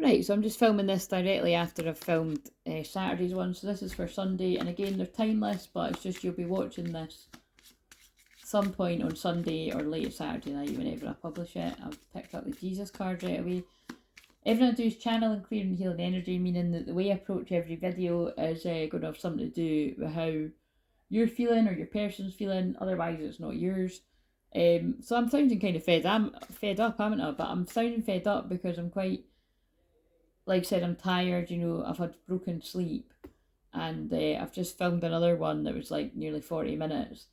Right, so I'm just filming this directly after I've filmed Saturday's one. So this is for Sunday, and again, they're timeless, but it's just you'll be watching this some point on Sunday or late Saturday night whenever I publish it. I've picked up the Jesus card right away. Everything I do is channel and clear and healing energy, meaning that the way I approach every video is going to have something to do with how you're feeling or your person's feeling, otherwise it's not yours. So I'm sounding kind of I'm fed up, haven't I? But I'm sounding fed up because I'm quite, like I said, I'm tired, I've had broken sleep, and I've just filmed another one that was like nearly 40 minutes,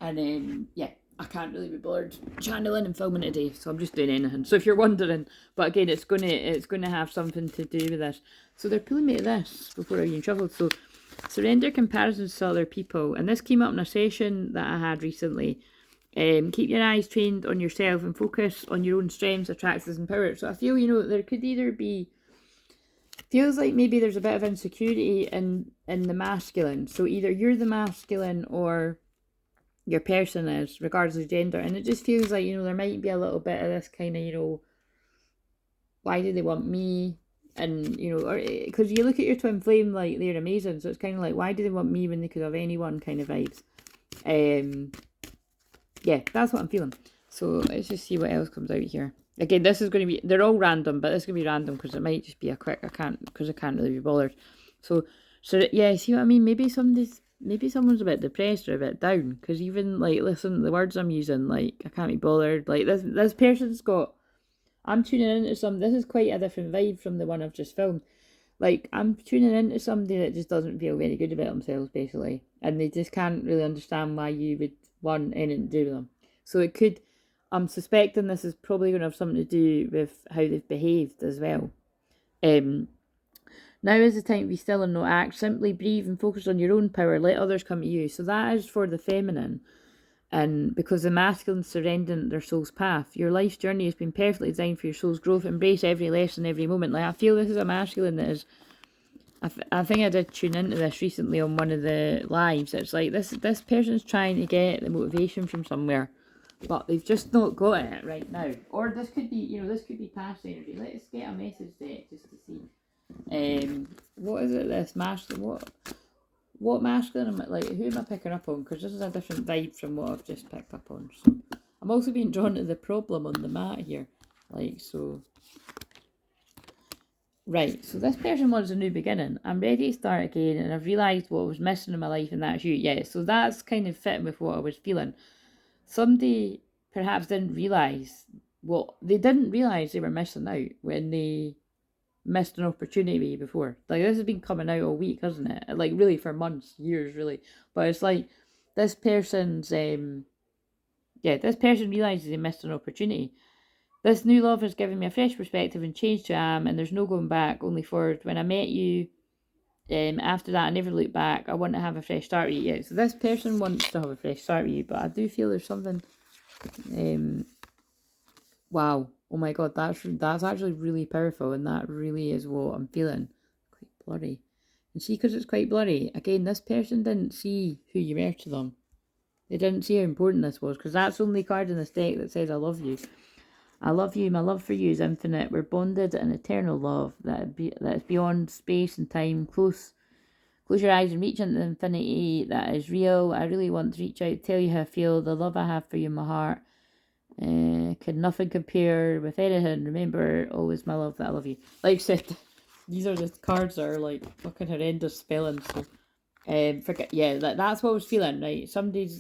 and yeah, I can't really be bothered channeling and filming today, so I'm just doing anything. So if you're wondering, but again, it's gonna have something to do with this. So they're pulling me to this before I even shuffled. So surrender comparisons to other people, and this came up in a session that I had recently. Keep your eyes trained on yourself and focus on your own strengths, attractions, and power. So I feel there could either be, feels like maybe there's a bit of insecurity in the masculine. So either you're the masculine or your person is, regardless of gender. And it just feels like, there might be a little bit of this kind of, why do they want me? And, or because you look at your twin flame, like, they're amazing. So it's kind of like, why do they want me when they could have anyone kind of vibes? Yeah, that's what I'm feeling. So let's just see what else comes out here. Again, this is going to be, they're all random, but this is going to be random because it might just be a quick, I can't really be bothered. So yeah, see what I mean? Maybe someone's a bit depressed or a bit down, because even, like, listen, the words I'm using, like, I can't be bothered. Like, this person's got, I'm tuning into this is quite a different vibe from the one I've just filmed. Like, I'm tuning into somebody that just doesn't feel very good about themselves, basically. And they just can't really understand why you would want anything to do with them. So it could, I'm suspecting this is probably going to have something to do with how they've behaved as well. Now is the time to be still and not act. Simply breathe and focus on your own power. Let others come to you. So that is for the feminine. And because the masculine surrendering their soul's path. Your life's journey has been perfectly designed for your soul's growth. Embrace every lesson, every moment. Like, I feel this is a masculine that is, I think I did tune into this recently on one of the lives. It's like this person's trying to get the motivation from somewhere, but they've just not got it right now. Or this could be, this could be past energy. Let's get a message deck just to see. What is it? This masculine. What masculine am I, like, who am I picking up on? Because this is a different vibe from what I've just picked up on. So I'm also being drawn to the problem on the mat here. Like, so. Right, so this person wants a new beginning. I'm ready to start again, and I've realised what was missing in my life, and that's you. Yeah, so that's kind of fitting with what I was feeling. Somebody perhaps didn't realise, they didn't realise they were missing out when they missed an opportunity before. Like, this has been coming out all week, hasn't it? Like, really, for months, years, really. But it's like, this person's, this person realises they missed an opportunity. This new love has given me a fresh perspective and changed who I am, and there's no going back, only forward. When I met you, after that, I never looked back. I want to have a fresh start with you. Yeah, so this person wants to have a fresh start with you, but I do feel there's something, wow, oh my god, that's actually really powerful, and that really is what I'm feeling. Quite blurry. And see, because it's quite blurry, again, this person didn't see who you were to them. They didn't see how important this was, because that's the only card in this deck that says I love you. I love you, my love for you is infinite. We're bonded in eternal love that is beyond space and time. Close your eyes and reach into the infinity that is real. I really want to reach out, tell you how I feel. The love I have for you in my heart can nothing compare with anything. Remember, always my love, that I love you. Like I said, these are the cards that are like fucking horrendous spelling. So forget, yeah, that's what I was feeling, right?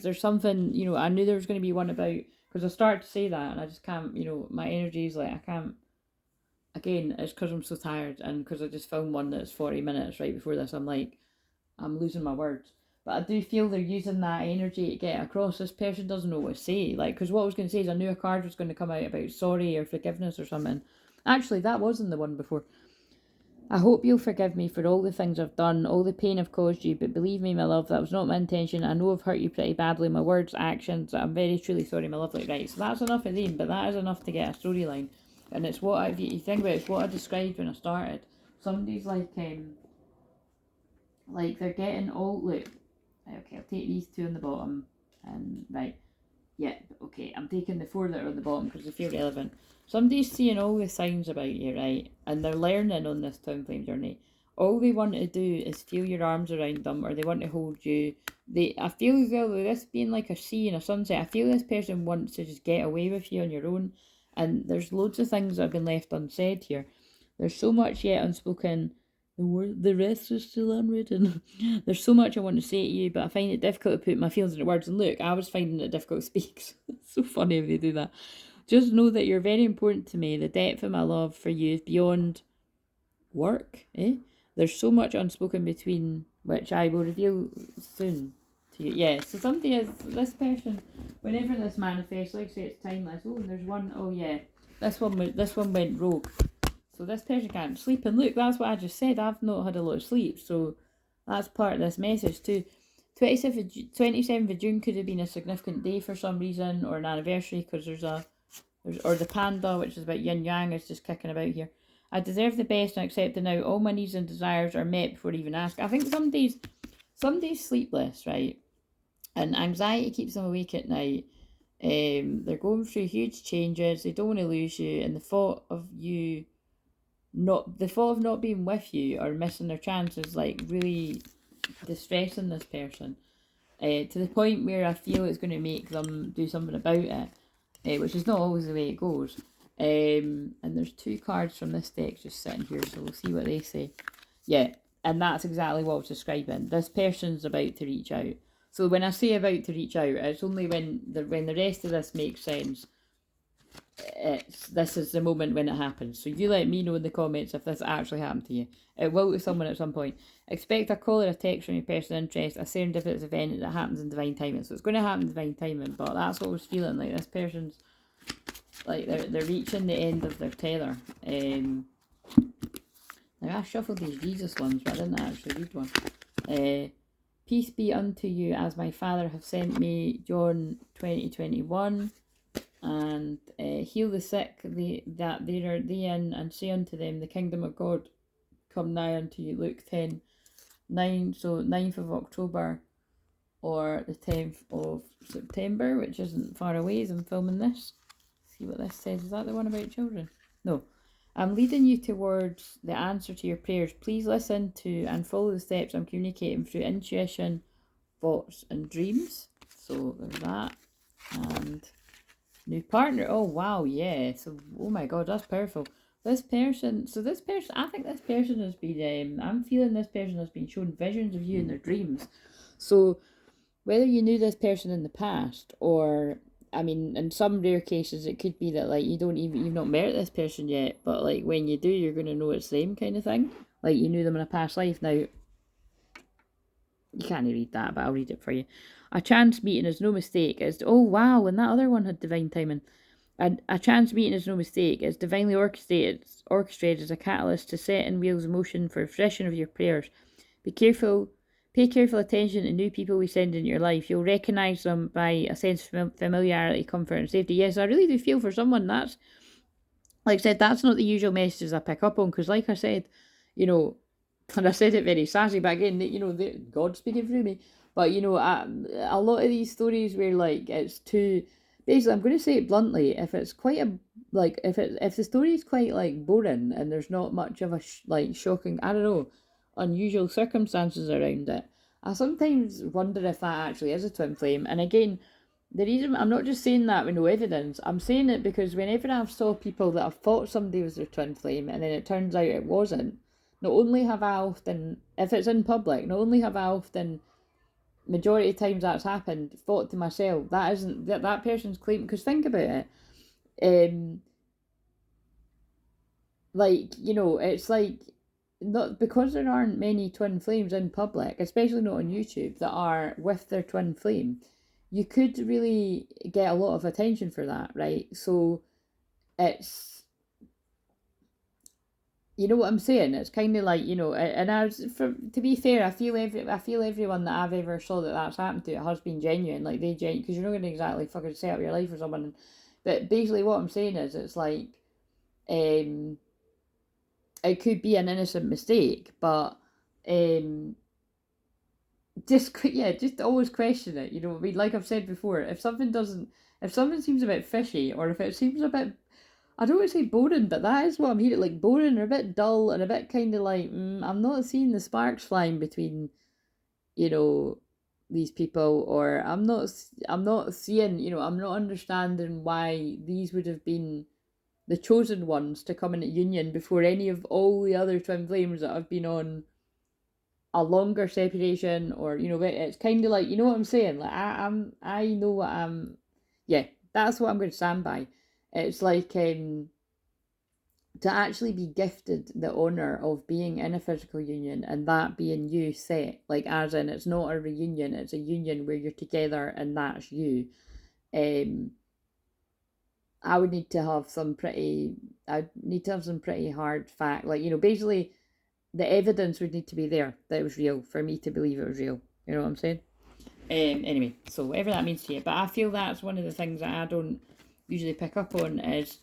There's something, I knew there was going to be one about, because I started to say that and I just can't, my energy is like, I can't, again, it's because I'm so tired, and because I just filmed one that's 40 minutes right before this. I'm like, I'm losing my words. But I do feel they're using that energy to get across. This person doesn't know what to say. Like, because what I was going to say is I knew a card was going to come out about sorry or forgiveness or something. Actually, that wasn't the one before. I hope you'll forgive me for all the things I've done, all the pain I've caused you, but believe me, my love, that was not my intention. I know I've hurt you pretty badly, my words, actions. I'm very truly sorry, my lovely. Right, so that's enough of them, but that is enough to get a storyline. And it's what if you think about it, it's what I described when I started. Somebody's like they're getting all, look, okay, I'll take these two on the bottom, and right. Yeah, okay, I'm taking the 4 that are on the bottom because they feel relevant. Somebody's seeing all the signs about you, right? And they're learning on this twin flame journey. All they want to do is feel your arms around them, or they want to hold you. I feel as though this being like a sea and a sunset, I feel this person wants to just get away with you on your own. And there's loads of things that have been left unsaid here. There's so much yet unspoken. The rest is still unwritten. There's so much I want to say to you, but I find it difficult to put my feelings into words. And look, I was finding it difficult to speak. It's so funny if you do that. Just know that you're very important to me. The depth of my love for you is beyond work. There's so much unspoken between, which I will reveal soon to you. Yeah, so somebody is, this person, whenever this manifests, like I say, it's timeless. Oh, and there's one, oh yeah, this one went rogue. So this person can't sleep. And look, that's what I just said. I've not had a lot of sleep. So that's part of this message too. 27th of June could have been a significant day for some reason, or an anniversary, because or the panda, which is about yin yang, is just kicking about here. I deserve the best and accept it now. All my needs and desires are met before I even ask. I think some days sleepless, right? And anxiety keeps them awake at night. They're going through huge changes. They don't want to lose you, and the thought of not being with you or missing their chances, like, really distressing this person, to the point where I feel it's going to make them do something about it, which is not always the way it goes. And there's 2 cards from this deck just sitting here, so we'll see what they say. Yeah, and that's exactly what I was describing. This person's about to reach out. So when I say about to reach out, it's only when the rest of this makes sense. This is the moment when it happens. So you let me know in the comments if this actually happened to you. It will to someone at some point. Expect a call or a text from your person of interest, a serendipitous event that happens in divine timing. So it's going to happen in divine timing, but that's what I was feeling. Like, this person's, like, they're reaching the end of their tether. Now I shuffled these Jesus ones, but I didn't actually read one. Peace be unto you as my Father have sent me, John 20:21. And heal the sick that they are in, and say unto them, the kingdom of God come nigh unto you. Luke 10:9. So 9th of October or the 10th of September, which isn't far away as I'm filming this. See what this says. Is that the one about children? No. I'm leading you towards the answer to your prayers. Please listen to and follow the steps I'm communicating through intuition, thoughts and dreams. So there's that. And new partner. Oh wow, yeah. So, oh my god, that's powerful. This person, I think this person has been, I'm feeling this person has been shown visions of you in their dreams. So whether you knew this person in the past, or, I mean, in some rare cases it could be that, like, you've not met this person yet, but, like, when you do, you're going to know it's them, kind of thing. Like, you knew them in a past life. Now, you can't read that, but I'll read it for you. A chance meeting is no mistake. Oh wow, and that other one had divine timing. A chance meeting is no mistake. It's divinely orchestrated as a catalyst to set in wheels in motion for refreshing of your prayers. Pay careful attention to new people we send into your life. You'll recognise them by a sense of familiarity, comfort and safety. Yes, I really do feel for someone that's, like I said, that's not the usual messages I pick up on, because, like I said, and I said it very sassy, but again, God speaking through me. But, a lot of these stories where, like, it's too, basically, I'm going to say it bluntly, if it's quite if the story is quite, like, boring and there's not much of a shocking, I don't know, unusual circumstances around it, I sometimes wonder if that actually is a twin flame. And again, the reason I'm not just saying that with no evidence, I'm saying it because whenever I've saw people that have thought somebody was their twin flame and then it turns out it wasn't, not only have I often, if it's in public, majority of times that's happened, thought to myself, that isn't that person's claim. Because think about it, it's like, not because there aren't many twin flames in public, especially not on YouTube, that are with their twin flame, you could really get a lot of attention for that, right? So it's, you know what I'm saying? It's kind of like, and to be fair, I feel everyone that I've ever saw that's happened to, it has been genuine. Like, because you're not going to exactly fucking set up your life for someone. But basically what I'm saying is, it's like, it could be an innocent mistake, but just always question it. You know what I mean? Like I've said before, if something doesn't, if something seems a bit fishy, or if it seems a bit, I don't want to say boring, but that is what I'm hearing, like boring or a bit dull and a bit kind of like, I'm not seeing the sparks flying between, you know, these people, or I'm not seeing, I'm not understanding why these would have been the chosen ones to come into union before any of all the other twin flames that have been on a longer separation, or it's kind of like, you know what I'm saying, like I know what I'm, yeah, that's what I'm going to stand by. It's like, to actually be gifted the honor of being in a physical union, and that being you set, like as in it's not a reunion, it's a union where you're together and that's you. um I would need to have some pretty, I'd need to have some pretty hard fact, like, basically the evidence would need to be there that it was real for me to believe it was real. You know what I'm saying? Anyway, so whatever that means to you. But I feel that's one of the things that I don't usually pick up on is,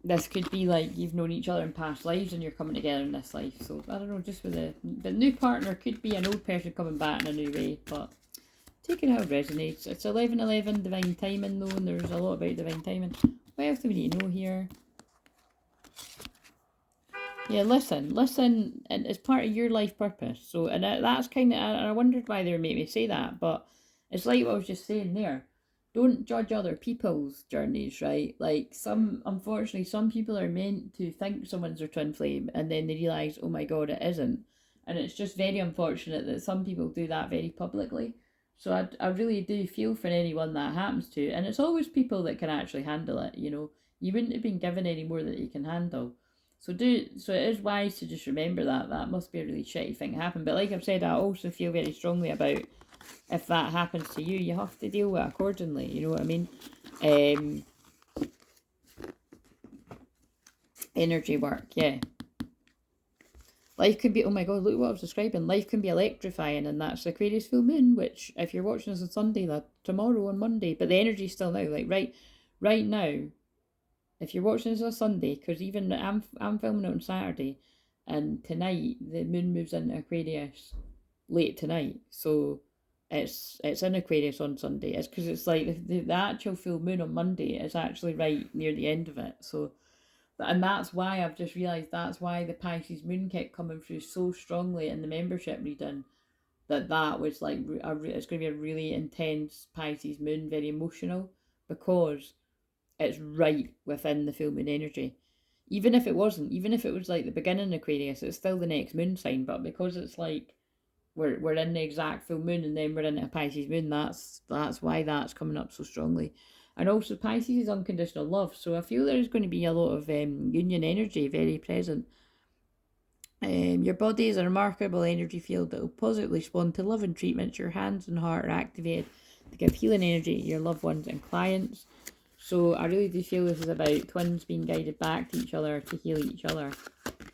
this could be like you've known each other in past lives and you're coming together in this life. So I don't know, just with the new partner could be an old person coming back in a new way, but take it how it resonates. It's 11:11 divine timing though, and there's a lot about divine timing. What else do we need to know here? Yeah, listen, and it's part of your life purpose. So, and that's kind of, I wondered why they were making me say that, but it's like what I was just saying there. Don't judge other people's journeys, right? Like unfortunately, some people are meant to think someone's their twin flame, and then they realise, oh my god, it isn't. And it's just very unfortunate that some people do that very publicly. So I really do feel for anyone that happens to, and it's always people that can actually handle it. You wouldn't have been given any more that you can handle. So it is wise to just remember that must be a really shitty thing to happen. But like I've said, I also feel very strongly about, if that happens to you, you have to deal with it accordingly. You know what I mean? Energy work, yeah. Life can be, oh my god, look what I was describing. Life can be electrifying, and that's the Aquarius full moon, which if you're watching this on Sunday, that tomorrow on Monday, but the energy's still now, like right now. If you're watching this on Sunday, because even I'm filming it on Saturday, and tonight the moon moves into Aquarius late tonight, so it's in Aquarius on Sunday. It's because it's like the actual full moon on Monday is actually right near the end of it. So, and that's why I've just realised that's why the Pisces moon kept coming through so strongly in the membership reading. That was like it's going to be a really intense Pisces moon, very emotional, because it's right within the full moon energy. Even if it wasn't, even if it was like the beginning of Aquarius, it's still the next moon sign. But because it's like we're in the exact full moon, and then we're in a Pisces moon, that's why that's coming up so strongly. And also Pisces is unconditional love, so I feel there's going to be a lot of union energy very present. Your body is a remarkable energy field that will positively respond to love and treatments. Your hands and heart are activated to give healing energy to your loved ones and clients. So I really do feel this is about twins being guided back to each other to heal each other,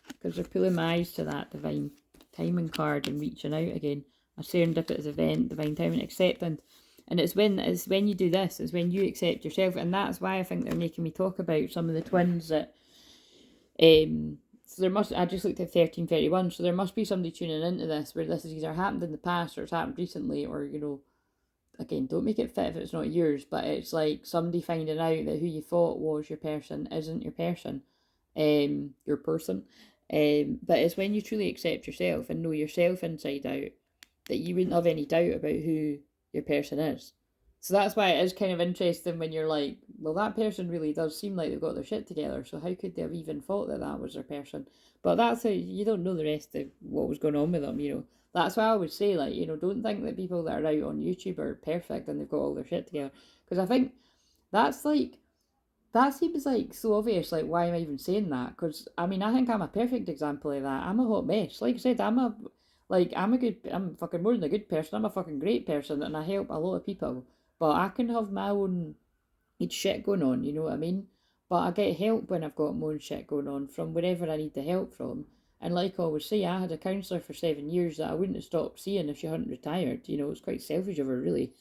because they're pulling my eyes to that divine timing card and reaching out again. A serendipitous event, divine timing, acceptance. And it's when you do this, it's when you accept yourself. And that's why I think they're making me talk about some of the twins that so there must, I just looked at 1331, so there must be somebody tuning into this where this has either happened in the past or it's happened recently, or again, don't make it fit if it's not yours, but it's like somebody finding out that who you thought was your person isn't your person, your person. But it's when you truly accept yourself and know yourself inside out that you wouldn't have any doubt about who your person is. So that's why it is kind of interesting when you're like, well, that person really does seem like they've got their shit together, so how could they have even thought that was their person? But that's how you don't know the rest of what was going on with them. That's why I would say, like, don't think that people that are out on YouTube are perfect and they've got all their shit together. Because I think that seems like so obvious. Like, why am I even saying that? Because, I mean, I think I'm a perfect example of that. I'm a hot mess. Like I said, I'm fucking more than a good person. I'm a fucking great person, and I help a lot of people. But I can have my own shit going on, you know what I mean? But I get help when I've got my own shit going on from wherever I need the help from. And like I always say, I had a counsellor for 7 years that I wouldn't have stopped seeing if she hadn't retired. It's quite selfish of her, really.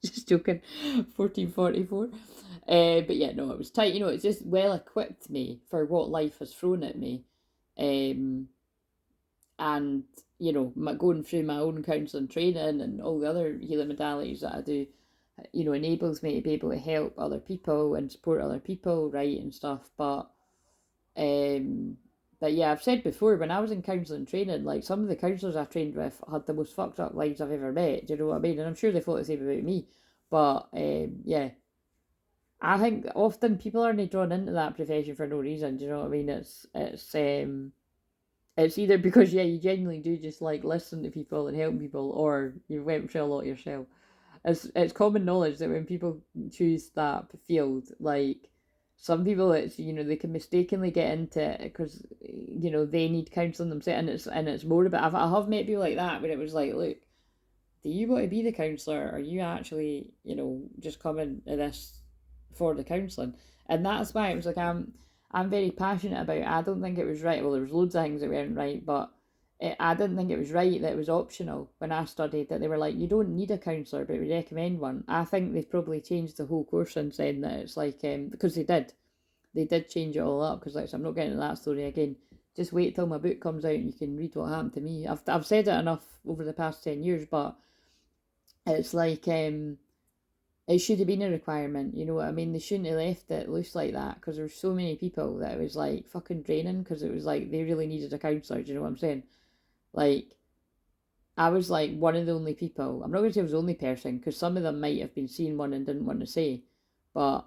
Just joking. 1444. But yeah, no, it was tight. It's just well equipped me for what life has thrown at me. and you know, going through my own counselling training and all the other healing modalities that I do, you know, enables me to be able to help other people and support other people, right, and stuff. Um, but yeah, I've said before, when I was in counselling training, like some of the counsellors I've trained with had the most fucked up lives I've ever met. Do you know what I mean? And I'm sure they thought the same about me. But yeah, I think often people aren't drawn into that profession for no reason. Do you know what I mean? It's either because yeah, you genuinely do just like listen to people and help people, or you went through a lot yourself. It's common knowledge that when people choose that field, like some people, it's, you know, they can mistakenly get into it because, you know, they need counselling themselves, and it's more about. I have met people like that where it was like, look, do you want to be the counsellor, or are you actually, you know, just coming to this for the counselling? And that's why it was like I'm very passionate about it. I don't think it was right. Well, there was loads of things that weren't right, but I didn't think it was right that it was optional when I studied, that they were like, you don't need a counsellor, but we recommend one. I think they've probably changed the whole course since then, that it's like, because they did change it all up, because like, so I'm not getting into that story again. Just wait till my book comes out and you can read what happened to me. I've said it enough over the past 10 years, but it's like, it should have been a requirement, you know what I mean? They shouldn't have left it loose like that, because there were so many people that it was like fucking draining, because it was like they really needed a counsellor, do you know what I'm saying? Like, I was like one of the only people, I'm not going to say I was the only person, because some of them might have been seeing one and didn't want to say, but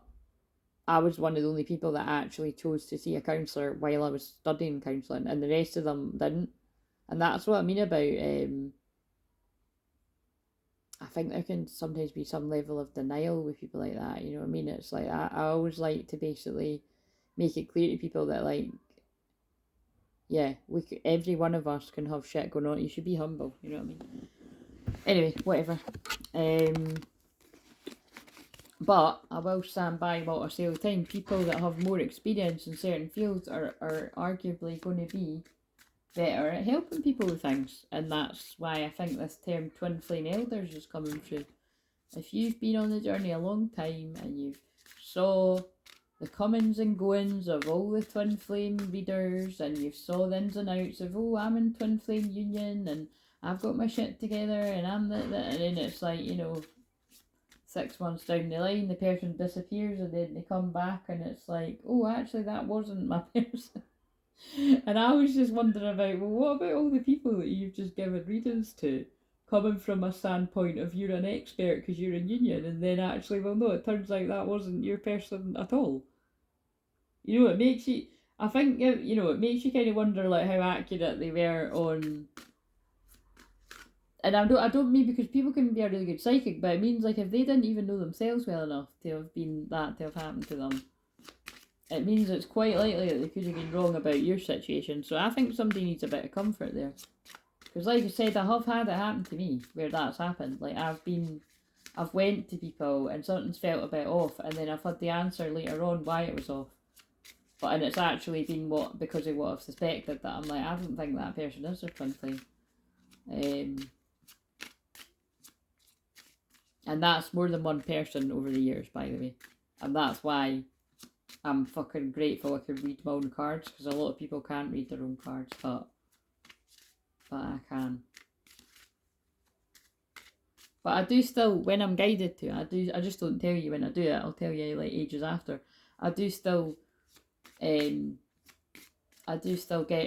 I was one of the only people that actually chose to see a counsellor while I was studying counselling, and the rest of them didn't. And that's what I mean about, I think there can sometimes be some level of denial with people like that, you know what I mean? It's like, I always like to basically make it clear to people that, like, yeah, every one of us can have shit going on. You should be humble, you know what I mean? Anyway, whatever. But I will stand by what I say all the time. People that have more experience in certain fields are arguably going to be better at helping people with things. And that's why I think this term twin flame elders is coming through. If you've been on the journey a long time and you've saw the comings and goings of all the twin flame readers, and you've saw the ins and outs of, oh, I'm in twin flame union and I've got my shit together and I'm and then it's like, you know, 6 months down the line the person disappears and then they come back and it's like, oh, actually that wasn't my person. And I was just wondering about, well, what about all the people that you've just given readings to, coming from a standpoint of you're an expert because you're in union, and then actually, well, no, it turns out that wasn't your person at all. You know, it makes you, I think, you know, it makes you kind of wonder like how accurate they were on. And I don't mean, because people can be a really good psychic, but it means like if they didn't even know themselves well enough to have been that to have happened to them, it means it's quite likely that they could have been wrong about your situation. So I think somebody needs a bit of comfort there. Because like I said, I have had it happen to me where that's happened. Like I've went to people and something's felt a bit off, and then I've had the answer later on why it was off. But and it's actually been because of what I've suspected, that I'm like, I don't think that person is their twin flame. And that's more than one person over the years, by the way. And that's why I'm fucking grateful I can read my own cards, because a lot of people can't read their own cards, but I can. But I do still, when I'm guided to, I just don't tell you when I do it. I'll tell you like ages after. I do still get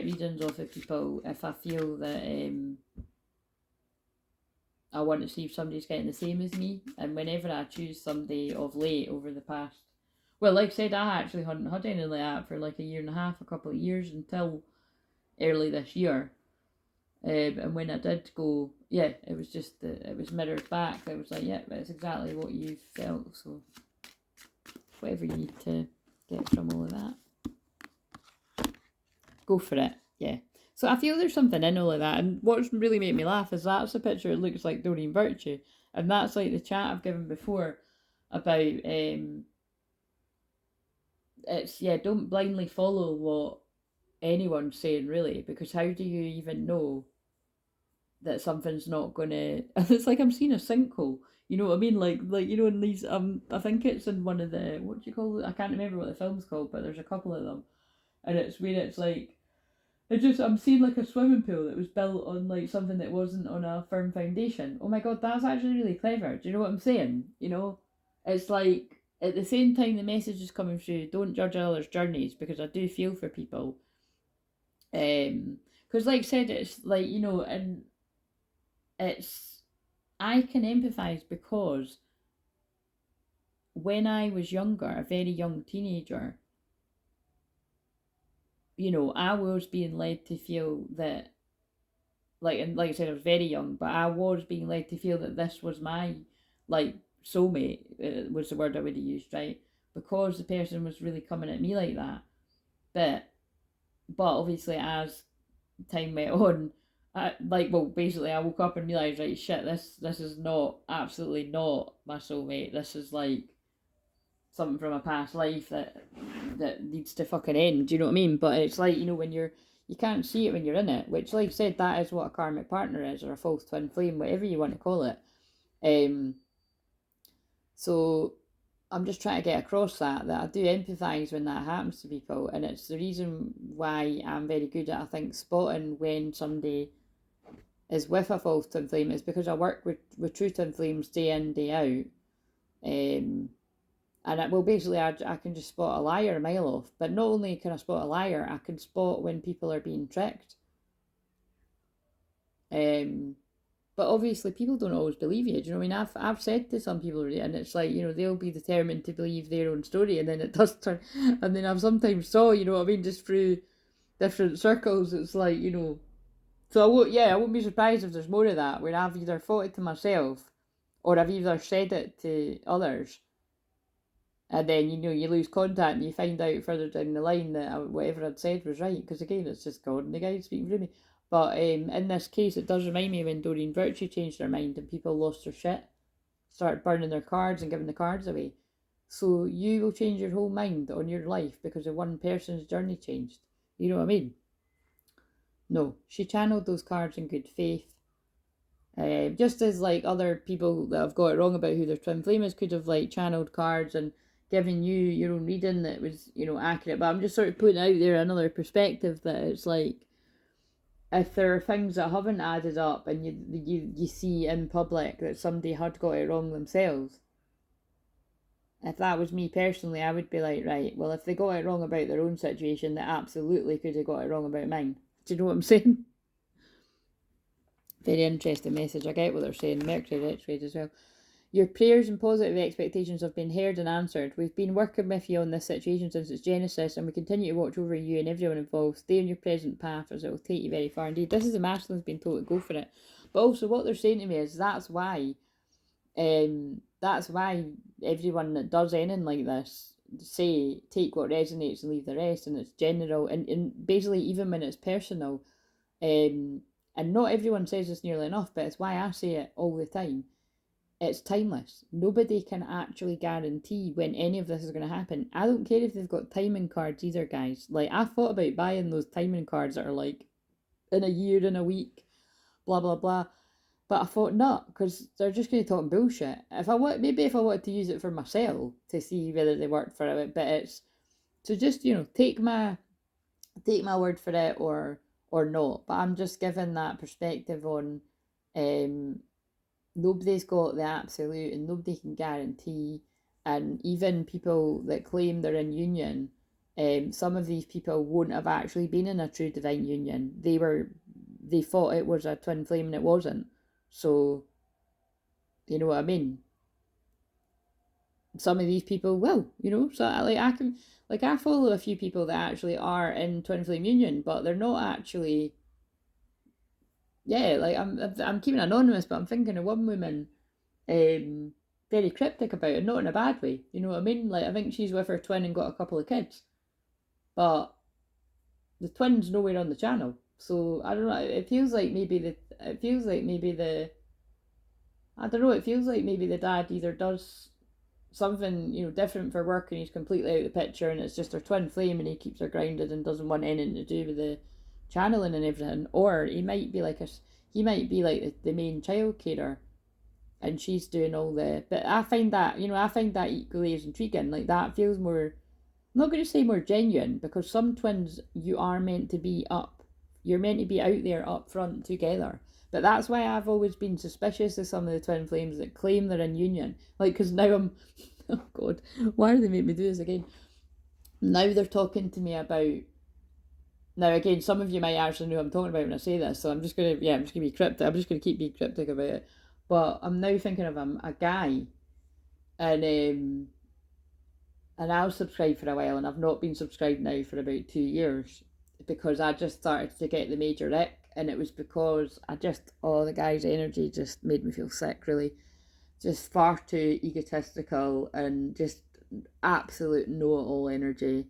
readings off of people if I feel that I want to see if somebody's getting the same as me. And whenever I choose somebody of late over the past, well, like I said, I actually hadn't had anything like that for like a year and a half, a couple of years, until early this year. And when I did go, yeah, it was just it was mirrored back. It was like, yeah, that's exactly what you felt. So whatever you need to get from all of that, go for it. Yeah. So I feel there's something in all of that. And what's really made me laugh is that's a picture. It looks like Doreen Virtue, and that's like the chat I've given before about it's, yeah, don't blindly follow what anyone's saying, really, because how do you even know that something's not gonna it's like I'm seeing a sinkhole, you know what I mean, like you know, in these I think it's in one of the, what do you call it, I can't remember what the film's called, but there's a couple of them, and it's where it's like I'm seeing like a swimming pool that was built on like something that wasn't on a firm foundation. Oh my god, that's actually really clever. Do you know what I'm saying? You know, it's like at the same time the message is coming through. Don't judge others' journeys, because I do feel for people. Because like I said, it's like, you know, and it's, I can empathize because when I was younger, a very young teenager, you know, I was being led to feel that, like, and like I said, I was very young, but I was being led to feel that this was my, like, soulmate, was the word I would have used, right? Because the person was really coming at me like that. But obviously, as time went on, basically, I woke up and realised, right, shit, this is not, absolutely not my soulmate. This is like something from a past life that needs to fucking end. Do you know what I mean? But it's like, you know, when you can't see it when you're in it, which, like I said, that is what a karmic partner is, or a false twin flame, whatever you want to call it. So I'm just trying to get across that I do empathise when that happens to people, and it's the reason why I'm very good at, I think, spotting when somebody is with a false twin flame, is because I work with true twin flames day in, day out. And basically, I can just spot a liar a mile off. But not only can I spot a liar, I can spot when people are being tricked. But obviously, people don't always believe you. Do you know what I mean? I've said to some people, and it's like, you know, they'll be determined to believe their own story, and then it does turn. And then I've sometimes saw, you know what I mean, just through different circles, it's like, you know. So I won't be surprised if there's more of that, where I've either thought it to myself, or I've either said it to others, and then, you know, you lose contact and you find out further down the line that whatever I'd said was right, because again, it's just God and the guide speaking through me. But in this case, it does remind me when Doreen Virtue changed their mind and people lost their shit, started burning their cards and giving the cards away. So you will change your whole mind on your life because of one person's journey changed. You know what I mean? No, she channeled those cards in good faith. Just as like other people that have got it wrong about who their twin flame is could have like channeled cards and given you your own reading that was, you know, accurate. But I'm just sort of putting out there another perspective that it's like, if there are things that haven't added up and you see in public that somebody had got it wrong themselves, if that was me personally, I would be like, right, well, if they got it wrong about their own situation, they absolutely could have got it wrong about mine. Do you know what I'm saying? Very interesting message. I get what they're saying. Mercury retrograde as well. Your prayers and positive expectations have been heard and answered. We've been working with you on this situation since its genesis, and we continue to watch over you and everyone involved. Stay on your present path, as it will take you very far indeed. This is the masculine's been told to go for it. But also what they're saying to me is that's why everyone that does anything like this say take what resonates and leave the rest, and it's general, and basically even when it's personal, and not everyone says this nearly enough, but it's why I say it all the time. It's timeless. Nobody can actually guarantee when any of this is going to happen. I don't care if they've got timing cards either, guys. Like, I thought about buying those timing cards that are like, in a year, in a week, blah, blah, blah. But I thought not, because they're just going to talk bullshit. If I wanted to use it for myself to see whether they work for it, but it's, so just, you know, take my word for it or not. But I'm just giving that perspective on, nobody's got the absolute and nobody can guarantee. And even people that claim they're in union, some of these people won't have actually been in a true divine union. They thought it was a twin flame and it wasn't. So, you know what I mean? Some of these people will, you know. So I follow a few people that actually are in twin flame union, but they're not actually. Yeah, like I'm keeping anonymous, but I'm thinking of one woman, very cryptic about it, not in a bad way. You know what I mean? Like, I think she's with her twin and got a couple of kids, but the twin's nowhere on the channel. So I don't know. It feels like maybe the. I don't know. It feels like maybe the dad either does something, you know, different for work and he's completely out of the picture, and it's just her twin flame and he keeps her grounded and doesn't want anything to do with the channeling and everything. Or he might be like the main child carer and she's doing all the. But I find that equally as intriguing. Like, that feels more, I'm not going to say more genuine, because some twins, you are meant to be up You're meant to be out there up front together. But that's why I've always been suspicious of some of the twin flames that claim they're in union. Like, because now I'm, oh God, why do they make me do this again? Now they're talking to me about, now again, some of you might actually know what I'm talking about when I say this, so I'm just going to be cryptic. I'm just going to keep being cryptic about it. But I'm now thinking of a guy, and I was subscribed for a while, and I've not been subscribed now for about 2 years, because I just started to get the major ick, and it was because the guy's energy just made me feel sick, really. Just far too egotistical and just absolute know-it-all energy.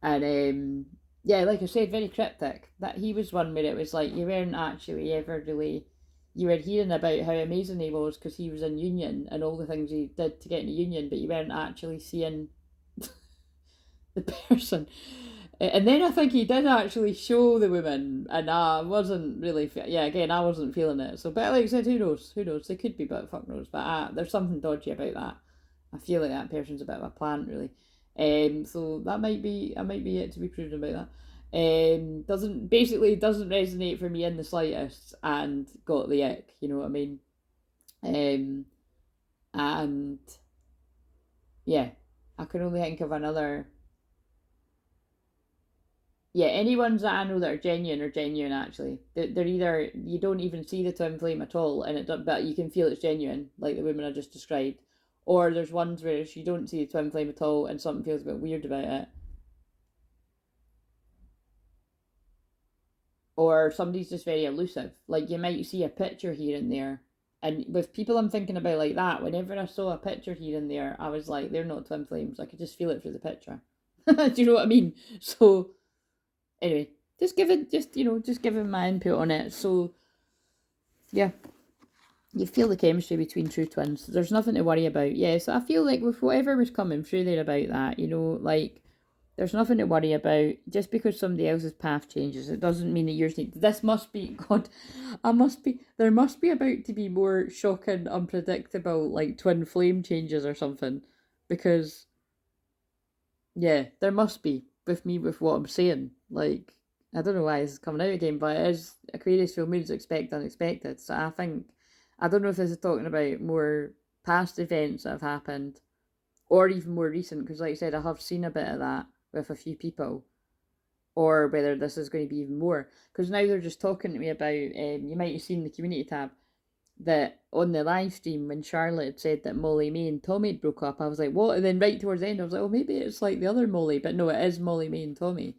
And like I said, very cryptic. That he was one where it was like you weren't actually ever really, you were hearing about how amazing he was because he was in union and all the things he did to get into union, but you weren't actually seeing the person. And then I think he did actually show the woman, and I wasn't really, I wasn't feeling it. So, but like I said, who knows? They could be, but fuck knows. But there's something dodgy about that. I feel like that person's a bit of a plant, really. So that might be yet to be proven about that. Doesn't resonate for me in the slightest, and got the ick. You know what I mean? And yeah, I can only think of another. Yeah, any ones that I know that are genuine actually. They're either, you don't even see the twin flame at all, but you can feel it's genuine, like the women I just described. Or there's ones where you don't see the twin flame at all and something feels a bit weird about it. Or somebody's just very elusive. Like you might see a picture here and there. And with people I'm thinking about like that, whenever I saw a picture here and there, I was like, they're not twin flames. I could just feel it through the picture. Do you know what I mean? So anyway, just giving my input on it. So yeah, you feel the chemistry between true twins. There's nothing to worry about. Yeah, so I feel like with whatever was coming through there about that, like there's nothing to worry about. Just because somebody else's path changes, it doesn't mean that yours needs. This must be God. There must be about to be more shocking, unpredictable, like twin flame changes or something, because yeah, there must be with what I'm saying. Like, I don't know why this is coming out again, but it is Aquarius full moons expect unexpected. So I don't know if this is talking about more past events that have happened, or even more recent, because like I said, I have seen a bit of that with a few people, or whether this is going to be even more. Because now they're just talking to me about, you might have seen the community tab, that on the live stream when Charlotte had said that Molly May and Tommy had broke up, I was like, what? And then right towards the end I was like, oh, maybe it's like the other Molly, but no, it is Molly May and Tommy.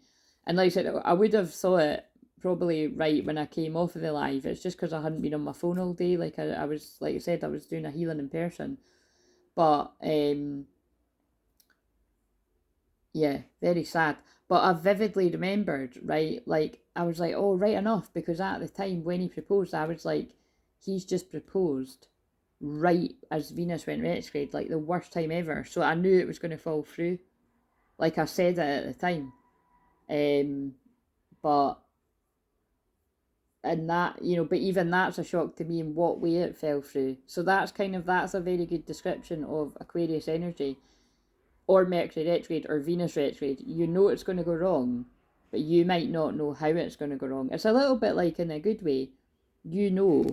And like I said, I would have saw it probably right when I came off of the live. It's just because I hadn't been on my phone all day. Like I was, like I said, I was doing a healing in person. But yeah, very sad. But I vividly remembered, right, like I was like, oh, right enough, because at the time when he proposed, I was like, he's just proposed right as Venus went retrograde, like the worst time ever. So I knew it was going to fall through. Like I said it at the time. But and that, but even that's a shock to me in what way it fell through. So that's a very good description of Aquarius energy, or Mercury retrograde, or Venus retrograde. You know it's going to go wrong, but you might not know how it's going to go wrong. It's a little bit like, in a good way, you know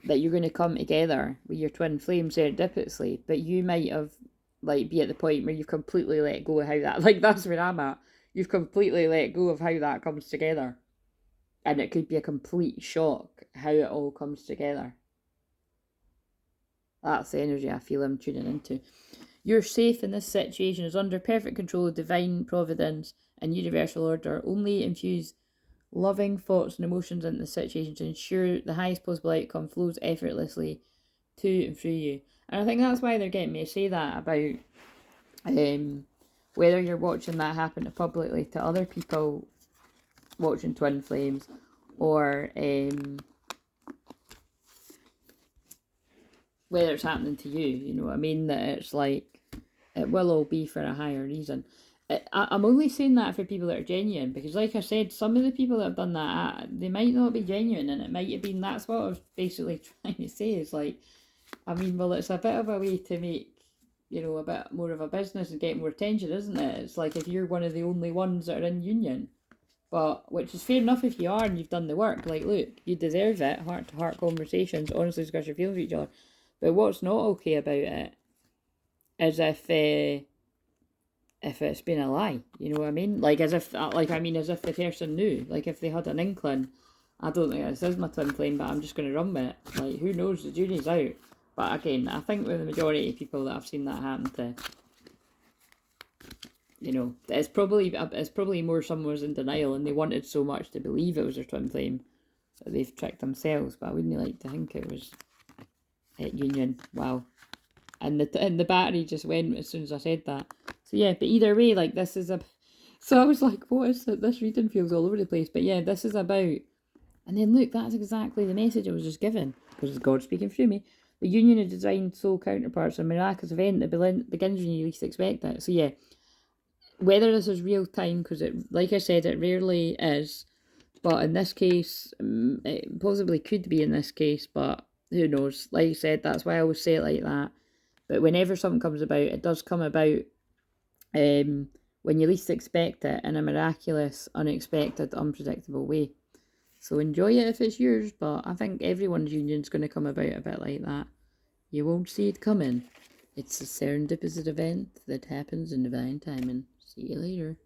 that you're going to come together with your twin flame serendipitously, but you might have, like, be at the point where you've completely let go of how that, like, that's where I'm at. You've completely let go of how that comes together. And it could be a complete shock how it all comes together. That's the energy I feel I'm tuning into. You're safe in this situation, is under perfect control of divine providence and universal order. Only infuse loving thoughts and emotions into the situation to ensure the highest possible outcome flows effortlessly to and through you. And I think that's why they're getting me to say that about whether you're watching that happen publicly to other people watching twin flames, or whether it's happening to you, you know what I mean? That it's like, it will all be for a higher reason. I'm only saying that for people that are genuine, because like I said, some of the people that have done that, they might not be genuine, and it might have been, that's what I was basically trying to say, is like, I mean, well, it's a bit of a way to make, a bit more of a business and get more attention, isn't it? It's like, if you're one of the only ones that are in union, But, which is fair enough if you are and you've done the work. Like, look, you deserve it. Heart-to-heart conversations, honestly discuss your feelings with each other. But what's not okay about it is if it's been a lie, you know what I mean? Like, as if the person knew. Like, if they had an inkling, I don't think this is my twin flame, but I'm just going to run with it. Like, who knows? The jury's out. But again, I think with the majority of people that I've seen that happen to, you know, it's probably more someone was in denial and they wanted so much to believe it was their twin flame that they've tricked themselves. But I wouldn't like to think it was at union. Wow. And the battery just went as soon as I said that. So yeah, but either way, like, this is a... So I was like, what is it? This reading feels all over the place. But yeah, this is about... And then look, that's exactly the message I was just given. Because it's God speaking through me. The union of designed soul counterparts, a miraculous event that begins when you least expect it. So yeah, whether this is real time, because it, like I said, it rarely is. But in this case, it possibly could be in this case, but who knows? Like I said, that's why I always say it like that. But whenever something comes about, it does come about when you least expect it in a miraculous, unexpected, unpredictable way. So enjoy it if it's yours, but I think everyone's union's going to come about a bit like that. You won't see it coming. It's a serendipitous event that happens in divine timing. See you later.